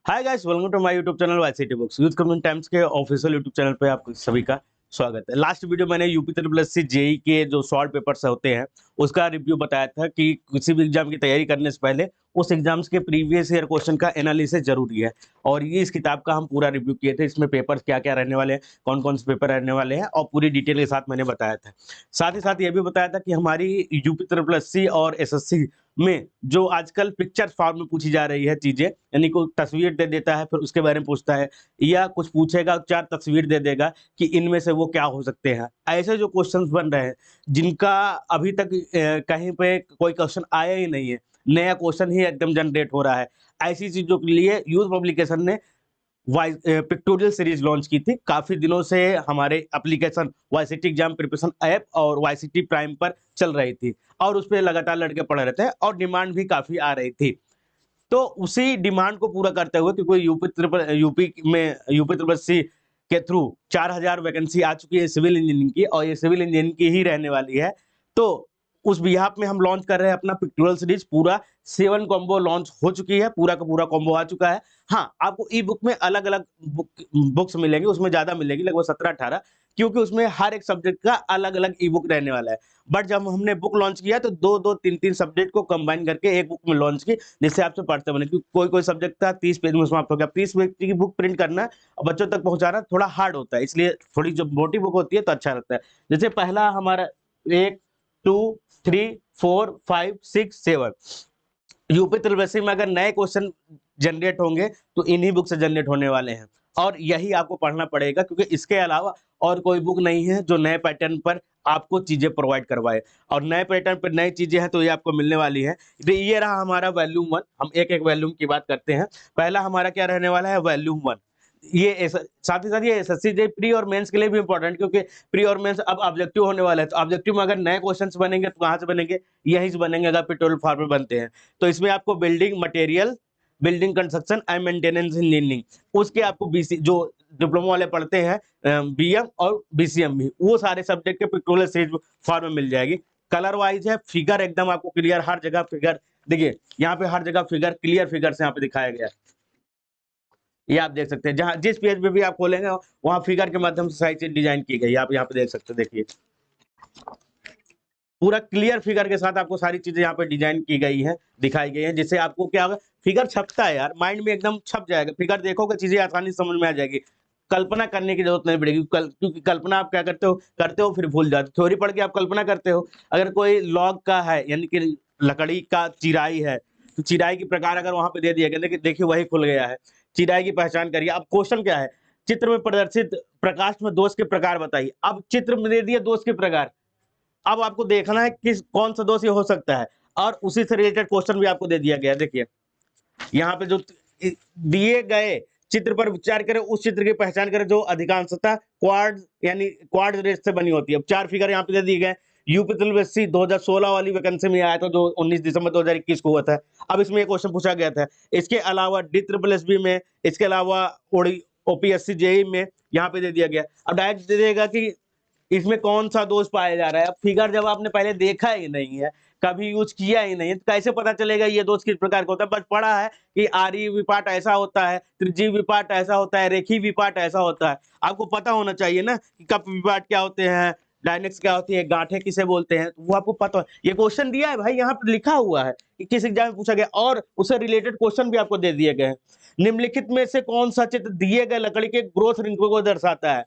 Hi guys, welcome to my YouTube channel YCT books. Youth community times के official YouTube channel पे आप सभी का स्वागत है। लास्ट वीडियो मैंने यूपी ट्रिपल एससी जेई के जो शॉर्ट पेपर्स होते हैं उसका रिव्यू बताया था कि किसी भी एग्जाम की तैयारी करने से पहले उस एग्जाम्स के प्रीवियस ईयर क्वेश्चन का एनालिसिस जरूरी है। और ये इस किताब का हम पूरा रिव्यू किए थे। इसमें पेपर्स क्या क्या रहने वाले हैं, कौन कौन से पेपर रहने वाले हैं, और पूरी डिटेल के साथ मैंने बताया था। साथ ही साथ ये भी बताया था कि हमारी यूपी ट्रिपल एससी और एसएससी में जो आजकल पिक्चर फॉर्म में पूछी जा रही है चीजें, यानी कोई तस्वीर दे देता है फिर उसके बारे में पूछता है, या कुछ पूछेगा 4 तस्वीर दे देगा कि इनमें से वो क्या हो सकते हैं। ऐसे जो क्वेश्चंस बन रहे हैं जिनका अभी तक कहीं पे कोई क्वेश्चन आया ही नहीं है, नया क्वेश्चन ही एकदम जनरेट हो रहा है, ऐसी चीजों के लिए यूथ पब्लिकेशन ने पिक्टोरियल सीरीज लॉन्च की थी। काफी दिनों से हमारे application YCT exam preparation app और वाईसीटी प्राइम पर चल रही थी और उस पर लगातार लड़के पढ़ रहे थे और डिमांड भी काफी आ रही थी। तो उसी डिमांड को पूरा करते हुए, क्योंकि यूपी ट्रिपल सी के थ्रू 4000 वैकेंसी आ चुकी है सिविल इंजीनियरिंग की, और ये सिविल इंजीनियरिंग की ही रहने वाली है। तो उस बिहाफ में हम लॉन्च कर रहे हैं अपना पिक्टोरियल सीरीज। पूरा 7 कॉम्बो लॉन्च हो चुकी है, पूरा का पूरा कॉम्बो आ चुका है। हाँ, आपको ई बुक में अलग अलग बुक्स मिलेंगी, उसमें ज्यादा मिलेगी, लगभग 17-18, क्योंकि उसमें हर एक सब्जेक्ट का अलग अलग ई बुक रहने वाला है। बट जब हमने बुक लॉन्च किया तो 2-2, 3-3 सब्जेक्ट को कंबाइन करके एक बुक में लॉन्च की, जिससे आपसे पढ़ते बने। क्योंकि कोई कोई सब्जेक्ट था 30 पेज में समाप्त हो गया। 30 पेज की बुक प्रिंट करना और बच्चों तक पहुंचाना थोड़ा हार्ड होता है, इसलिए थोड़ी जब मोटी बुक होती है तो अच्छा लगता है। जैसे पहला हमारा 1, 2, 3, 4, 5, 6, 7 यूपी त्रिवेशी में अगर नए क्वेश्चन जनरेट होंगे तो इन्हीं बुक से जनरेट होने वाले हैं, और यही आपको पढ़ना पड़ेगा, क्योंकि इसके अलावा और कोई बुक नहीं है जो नए पैटर्न पर आपको चीजें प्रोवाइड करवाए। और नए पैटर्न पर नई चीजें हैं तो ये आपको मिलने वाली है। तो ये रहा हमारा वॉल्यूम 1। हम एक एक वॉल्यूम की बात करते हैं। पहला हमारा क्या रहने वाला है, वॉल्यूम 1। साथ ही साथ ये एसएससी जे प्री और मेंस के लिए भी इंपॉर्टेंट, क्योंकि प्री और मेंस अब ऑब्जेक्टिव होने वाला है। तो ऑब्जेक्टिव में अगर नए क्वेश्चंस बनेंगे तो कहाँ से बनेंगे, यहीं से बनेंगे अगर पेट्रोल फार्म में बनते हैं। तो इसमें आपको building material, building construction and maintenance engineering, उसके आपको बीसी जो डिप्लोमा वाले पढ़ते हैं, बीएम और बीसीएम भी, वो सारे सब्जेक्ट के पेट्रोल सीरीज फॉर्म में मिल जाएगी। कलर वाइज है, फिगर एकदम आपको क्लियर, हर जगह फिगर देखिए, यहाँ पे हर जगह फिगर क्लियर फिगर से यहाँ पे दिखाया गया है। ये आप देख सकते हैं, जहां जिस पेज पे भी आप खोलेंगे वहां फिगर के माध्यम से सारी चीज डिजाइन की गई है। आप यहाँ पे देख सकते हैं, देखिए पूरा क्लियर फिगर के साथ आपको सारी चीजें यहाँ पे डिजाइन की गई है, दिखाई गई है, जिससे आपको क्या होगा, फिगर छपता है यार, माइंड में एकदम छप जाएगा। फिगर देखोगे चीजें आसानी से समझ में आ जाएगी, कल्पना करने की जरूरत नहीं पड़ेगी। क्योंकि कल्पना आप क्या करते हो फिर भूल जाते हो। थ्योरी पढ़ के आप कल्पना करते हो, अगर कोई लॉग का है यानी कि लकड़ी का चिराई है, तो चिराई की प्रकार अगर वहां पे दे दिया गया, देखिए वही खुल गया है। चिराई की पहचान करिए। अब क्वेश्चन क्या है, चित्र में प्रदर्शित प्रकाश में दोष के प्रकार बताइए। अब चित्र में दे दिया दोष के प्रकार, अब आपको देखना है किस कौन सा दोष ये हो सकता है, और उसी से रिलेटेड क्वेश्चन भी आपको दे दिया गया है। देखिए यहाँ पे जो दिए गए चित्र पर विचार करें, उस चित्र की पहचान करें जो अधिकांशतः क्वाड यानी क्वाड रेस से बनी होती है। अब 4 फिगर यहाँ पे दे दिए गए। यूपी ट्रिपल 2016 वाली वैकेंसी में आया था, जो 19 दिसंबर 2021 को हुआ था। अब इसमें एक क्वेश्चन पूछा गया था। इसके अलावा डी ट्रिपल एस बी में, इसके अलावा ओपीएससी जेई में यहाँ पे दे दिया गया। अब डायरेक्ट दे देगा कि इसमें कौन सा दोष पाया जा रहा है। अब फिगर जब आपने पहले देखा ही नहीं है, कभी यूज किया ही नहीं है, तो कैसे पता चलेगा ये दोष किस प्रकार का होता है। बस पढ़ा है कि आरी विपाट ऐसा होता है, त्रिजीव विपाट ऐसा होता है, रेखी विपाट ऐसा होता है। आपको पता होना चाहिए ना कि कप विपाट क्या होते हैं, डायनेक्स क्या होती है, गांठे किसे बोलते हैं, वो आपको पता है। ये क्वेश्चन दिया है भाई, यहाँ पर लिखा हुआ है कि किस एग्जाम में पूछा गया, और उससे रिलेटेड क्वेश्चन भी आपको दे दिए गए हैं। निम्नलिखित में से कौन सा चित्र दिए गए लकड़ी के ग्रोथ रिंग को दर्शाता है।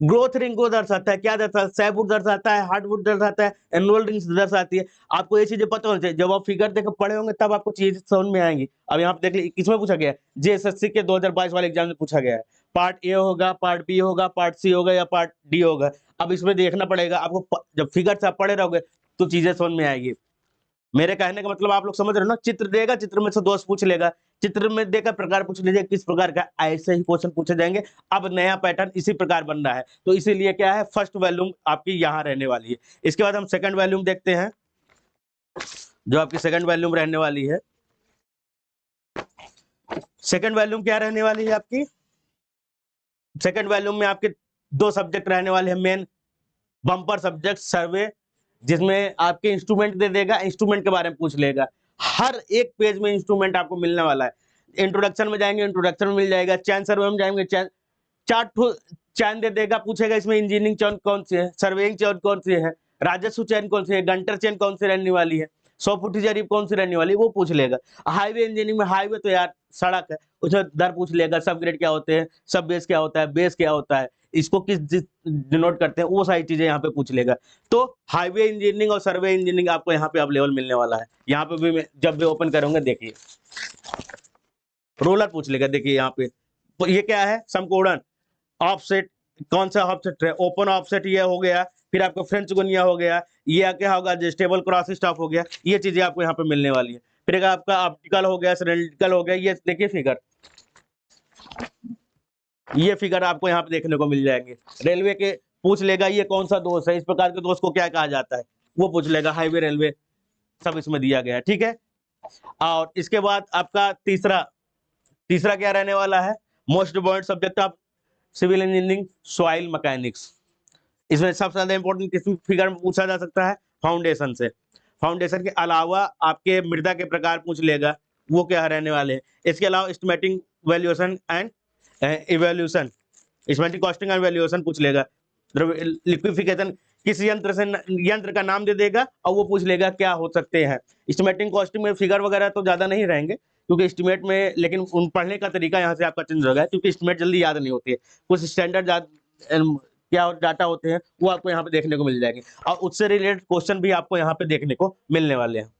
ग्रोथ रिंग को दर्शाता है, क्या दर्शाता है, सैपवुड दर्शाता है, हार्डवुड दर्शाता है, एनुअल रिंग्स दर्शाती है। आपको ये चीजें पता होनी चाहिए। जब आप फिगर देकर पढ़े होंगे तब आपको चीजें समझ में आएंगी। अब यहाँ पे देख लीजिए, किसमें पूछा गया है, जेएसएससी के 2022 वाले एग्जाम में पूछा गया है। पार्ट ए होगा, पार्ट बी होगा, पार्ट सी होगा या पार्ट डी होगा। अब इसमें देखना पड़ेगा आपको, जब फिगर से आप पढ़े रहोगे तो चीजें समझ में आएगी। मेरे कहने का मतलब आप लोग समझ रहे हो ना, चित्र देगा, चित्र में से दोष पूछ लेगा, चित्र में देकर प्रकार पूछ लीजिए किस प्रकार का, ऐसे ही क्वेश्चन पूछे जाएंगे। अब नया पैटर्न इसी प्रकार बन रहा है, तो इसीलिए क्या है, फर्स्ट वॉल्यूम आपकी यहाँ रहने वाली है। इसके बाद हम सेकंड वॉल्यूम देखते हैं, जो आपकी सेकंड वॉल्यूम रहने वाली है। सेकंड वॉल्यूम क्या रहने वाली है आपकी, सेकंड वॉल्यूम में आपके 2 सब्जेक्ट रहने वाले हैं मेन, बम्पर सब्जेक्ट सर्वे, जिसमें आपके इंस्ट्रूमेंट दे देगा, इंस्ट्रूमेंट के बारे में पूछ लेगा। हर एक पेज में इंस्ट्रूमेंट आपको मिलने वाला है। इंट्रोडक्शन में जाएंगे, इंट्रोडक्शन में मिल जाएगा। चैन सर्वे में जाएंगे, चैन 4 चैन दे देगा, पूछेगा इसमें इंजीनियरिंग चैन कौन सी है, सर्वेइंग चैन कौन सी है, राजस्व चैन कौन सी है, गंटर चैन कौन सी रहने वाली है, 100 फुटी जरीब कौन सी रहने वाली है, वो पूछ लेगा। हाईवे इंजीनियरिंग में, हाईवे तो यार सड़क है, उसमें दर पूछ लेगा, सब ग्रेड क्या होते हैं, सब बेस क्या होता है, बेस क्या होता है, इसको किस डिनोट करते हैं, वो सारी चीजें यहाँ पे पूछ लेगा। तो हाईवे इंजीनियरिंग और सर्वे इंजीनियरिंग आपको यहाँ पे अवेलेबल मिलने वाला है। यहाँ पे भी मैं जब भी ओपन करूंगा, देखिए रोलर पूछ लेगा। देखिए यहाँ पे तो ये क्या है, समकोणन, ऑफसेट, कौन सा ऑफसेट है, ओपन ऑफसेट ये हो गया, फिर आपको फ्रेंच गुनिया हो गया, ये क्या होगा, एडजस्टेबल क्रॉस स्टॉप हो गया, ये चीजें आपको यहाँ पे मिलने वाली है। फिर आपका ऑप्टिकल हो गया, सिलेंड्रिकल हो गया, ये देखिए फिगर, ये फिगर आपको यहाँ पे देखने को मिल जाएंगे। रेलवे के पूछ लेगा ये कौन सा दोष है, इस प्रकार के दोष को क्या कहा जाता है, वो पूछ लेगा। हाईवे, रेलवे सब इसमें दिया गया है, ठीक है। और इसके बाद आपका तीसरा क्या रहने वाला है, most important subject of civil engineering, soil mechanics. इसमें सबसे ज्यादा इंपॉर्टेंट किस फिगर में पूछा जा सकता है, फाउंडेशन से। फाउंडेशन के अलावा आपके मृदा के प्रकार पूछ लेगा, वो क्या रहने वाले हैं। इसके अलावा estimating, valuation and evaluation, estimating, costing and valuation पूछ लेगा। लिक्विफिकेशन, किस यंत्र का नाम दे देगा और वो पूछ लेगा क्या हो सकते हैं। एस्टिमेटिंग, कॉस्टिंग में फिगर वगैरह तो ज्यादा नहीं रहेंगे, क्योंकि एस्टिमेट में, लेकिन उन पढ़ने का तरीका यहाँ से आपका चेंज होगा, क्योंकि एस्टिमेट जल्दी याद नहीं होती है। कुछ स्टैंडर्ड क्या डाटा होते हैं वो आपको यहाँ पे देखने को मिल जाएंगे, और उससे रिलेटेड क्वेश्चन भी आपको यहाँ पे देखने को मिलने वाले हैं।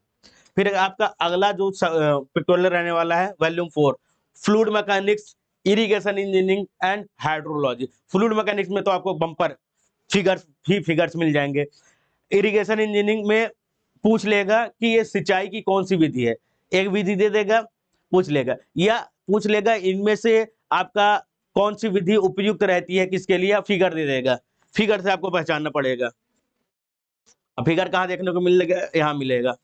फिर आपका अगला जो पिक्टोरियल रहने वाला है, volume 4, fluid mechanics, irrigation engineering and hydrology. Fluid mechanics में तो आपको बम्पर फिगर्स मिल जाएंगे। इरिगेशन इंजीनियरिंग में पूछ लेगा कि ये सिंचाई की कौन सी विधि है, एक विधि दे देगा, पूछ लेगा, या पूछ लेगा इनमें से आपका कौन सी विधि उपयुक्त रहती है किसके लिए, फिगर दे देगा। फिगर से आपको पहचानना पड़ेगा। अब फिगर कहाँ देखने को मिलेगा, यहाँ मिलेगा।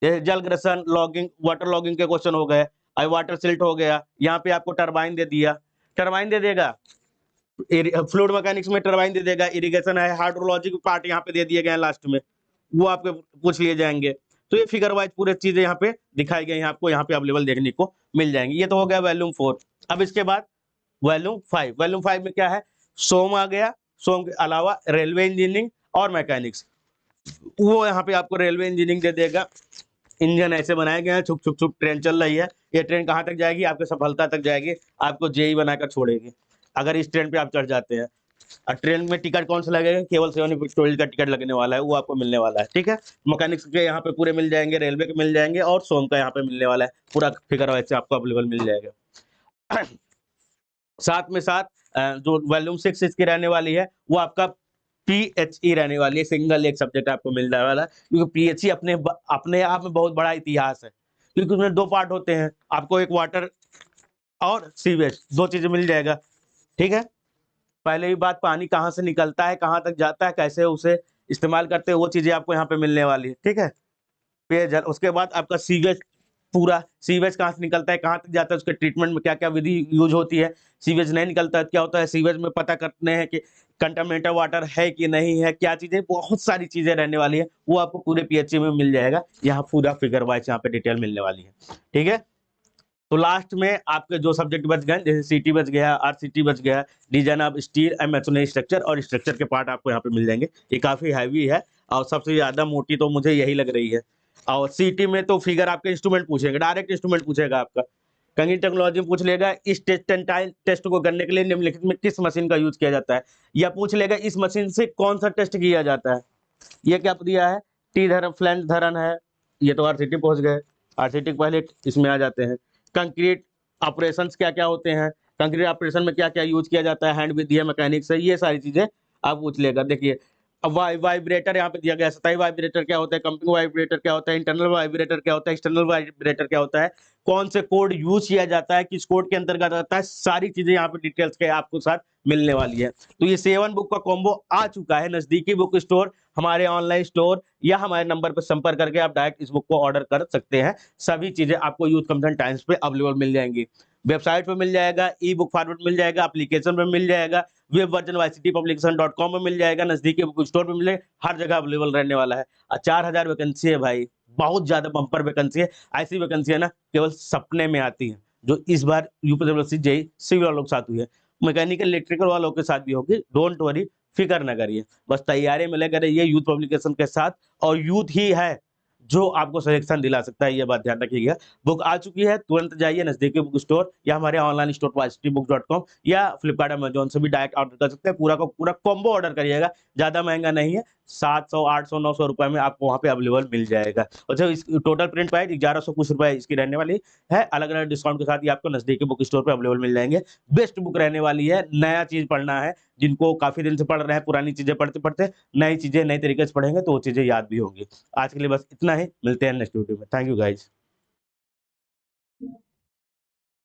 जल ग्रसन, लॉगिंग, वाटर लॉगिंग के क्वेश्चन हो गए, वाटर सिल्ट हो गया, यहाँ पे आपको टरबाइन दे दिया, टरबाइन दे देगा। फ्लूइड मैकेनिक्स में टरबाइन दे देगा, इरिगेशन है, हाइड्रोलॉजी के पार्ट यहाँ पे दे दिए गए हैं लास्ट में, वो आपके पूछ लिए जाएंगे। तो ये फिगर वाइज पूरे चीजें यहाँ पे दिखाई गई हैं, आपको यहाँ पे अवेलेबल देखने को मिल जाएंगी। ये तो हो गया वॉल्यूम 4। अब इसके बाद वॉल्यूम 5, वॉल्यूम 5 में क्या है, सोम आ गया, सोम के अलावा रेलवे इंजीनियरिंग और मैकेनिक्स, वो यहाँ पे आपको रेलवे इंजीनियरिंग दे देगा। इंजन ऐसे बनाए गए हैं, छुक छुक छुक ट्रेन चल रही है, ये ट्रेन कहाँ तक जाएगी, आपके सफलता तक जाएगी, आपको जेई बनाकर छोड़ेगी अगर इस ट्रेन पे आप चढ़ जाते हैं। और ट्रेन में टिकट कौन सा लगेगा, केवल 7 विक्टोरियल का टिकट लगने वाला है, वो आपको मिलने वाला है, ठीक है। मैकेनिक्स के यहाँ पे पूरे मिल जाएंगे, रेलवे के मिल जाएंगे, और सोम का यहाँ पे मिलने वाला है, पूरा फिगर वैसे आपको अवेलेबल मिल जाएगा। साथ में साथ जो वॉल्यूम 6 इसकी रहने वाली है, वो आपका पीएचई रहने वाली है, सिंगल एक सब्जेक्ट आपको मिलने वाला है, क्योंकि पीएचई अपने आप में बहुत बड़ा इतिहास है, क्योंकि उसमें 2 पार्ट होते हैं, आपको एक वाटर और सीवेज, 2 चीजें मिल जाएगा, ठीक है। पहले ही बात, पानी कहाँ से निकलता है, कहाँ तक जाता है, कैसे उसे इस्तेमाल करते हैं, वो चीजें आपको यहाँ पे मिलने वाली है, ठीक है। पेयजल, उसके बाद आपका सीवेज, पूरा सीवेज कहाँ से निकलता है, कहाँ तक जाता है, उसके ट्रीटमेंट में क्या क्या विधि यूज होती है, सीवेज नहीं निकलता है क्या होता है, सीवेज में पता करते हैं कि कंटामिनेटेड वाटर है कि नहीं है, क्या चीजें, बहुत सारी चीजें रहने वाली है, वो आपको पूरे पीएचई में मिल जाएगा। यहाँ पूरा फिगर वाइज यहाँ पे डिटेल मिलने वाली है, ठीक है। तो लास्ट में आपके जो सब्जेक्ट बच गए, जैसे सीटी बच गया, आरसीटी बच गया, design of steel and masonry structure, और स्ट्रक्चर के पार्ट आपको यहाँ पे मिल जाएंगे। ये काफी हैवी है, और सबसे ज्यादा मोटी तो मुझे यही लग रही है। और सीटी में तो फिगर आपके इंस्ट्रूमेंट पूछेगा, डायरेक्ट इंस्ट्रूमेंट पूछेगा आपका। कंगिंग टेक्नोलॉजी में पूछ लेगा इस टेस्ट को करने के लिए निम्नलिखित में किस मशीन का यूज किया जाता है, या पूछ लेगा इस मशीन से कौन सा टेस्ट किया जाता है। ये क्या दिया है, टी धरन, फ्लैंज धरन है, ये तो आरसीटी पहुंच गए, आरसीटी पहले इसमें आ जाते हैं। कंक्रीट ऑपरेशंस क्या क्या होते हैं, कंक्रीट ऑपरेशन में क्या क्या यूज किया जाता है, हैंड विधि है, मैकेनिक्स है, ये सारी चीजें आप पूछ लेगा। देखिए वाइब्रेटर यहाँ पे दिया गया, सतही वाइब्रेटर क्या होता है, कंपिंग वाइब्रेटर क्या होता है, इंटरनल वाइब्रेटर क्या होता है, एक्सटर्नल वाइब्रेटर क्या होता है, कौन से कोड यूज किया जाता है, किस कोड के अंतर्गत आता है, सारी चीजें यहाँ पे डिटेल्स के आपको साथ मिलने वाली है। तो ये 7 बुक का कॉम्बो आ चुका है नजदीकी बुक स्टोर, हमारे ऑनलाइन स्टोर, या हमारे नंबर पर संपर्क करके आप डायरेक्ट इस बुक को ऑर्डर कर सकते हैं। सभी चीजें आपको यूथ कंपनी टाइम्स पे अवेलेबल मिल जाएंगी, वेबसाइट पे मिल जाएगा, ई बुक फॉर्मेट मिल जाएगा, एप्लीकेशन पे मिल जाएगा, वेब वर्जन yctpublication.com में मिल जाएगा, नजदीकी बुक स्टोर पे मिल जाएगा, हर जगह अवेलेबल रहने वाला है। 4000 वैकेंसी है भाई, बहुत ज्यादा बम्पर वैकेंसी है। ऐसी वैकेंसी है ना केवल सपने में आती है, जो इस बार यूपीपीएससी जेई सिविल वालों के साथ हुई है, मैकेनिकल इलेक्ट्रिकल वालों के साथ भी होगी। डोंट वरी, फिक्र न करिए, बस तैयारी में लगे रहिए यूथ पब्लिकेशन के साथ, और यूथ ही है जो आपको सिलेक्शन दिला सकता है, ये बात ध्यान रखिएगा। बुक आ चुकी है, तुरंत जाइए नजदीकी बुक स्टोर या हमारे ऑनलाइन स्टोर varsitybooks.com या फ्लिपकार्ट अमेजोन से भी डायरेक्ट ऑर्डर कर सकते हैं। पूरा का पूरा कॉम्बो ऑर्डर करिएगा, ज्यादा महंगा नहीं है, 700 800 900 रुपए में आपको वहाँ पे अवेलेबल मिल जाएगा। और जब इस टोटल प्रिंट प्राइस 1100 कुछ रुपए इसकी रहने वाली है, अलग अलग डिस्काउंट के साथ ये आपको नजदीकी बुक स्टोर पे अवेलेबल मिल जाएंगे। बेस्ट बुक रहने वाली है, नया चीज पढ़ना है, जिनको काफी दिन से पढ़ रहे हैं, पुरानी चीजें पढ़ते पढ़ते नई चीजें नई तरीके से पढ़ेंगे तो वो चीजें याद भी होंगी। आज के लिए बस इतना ही, मिलते हैं नेक्स्ट वीडियो में। Thank you guys.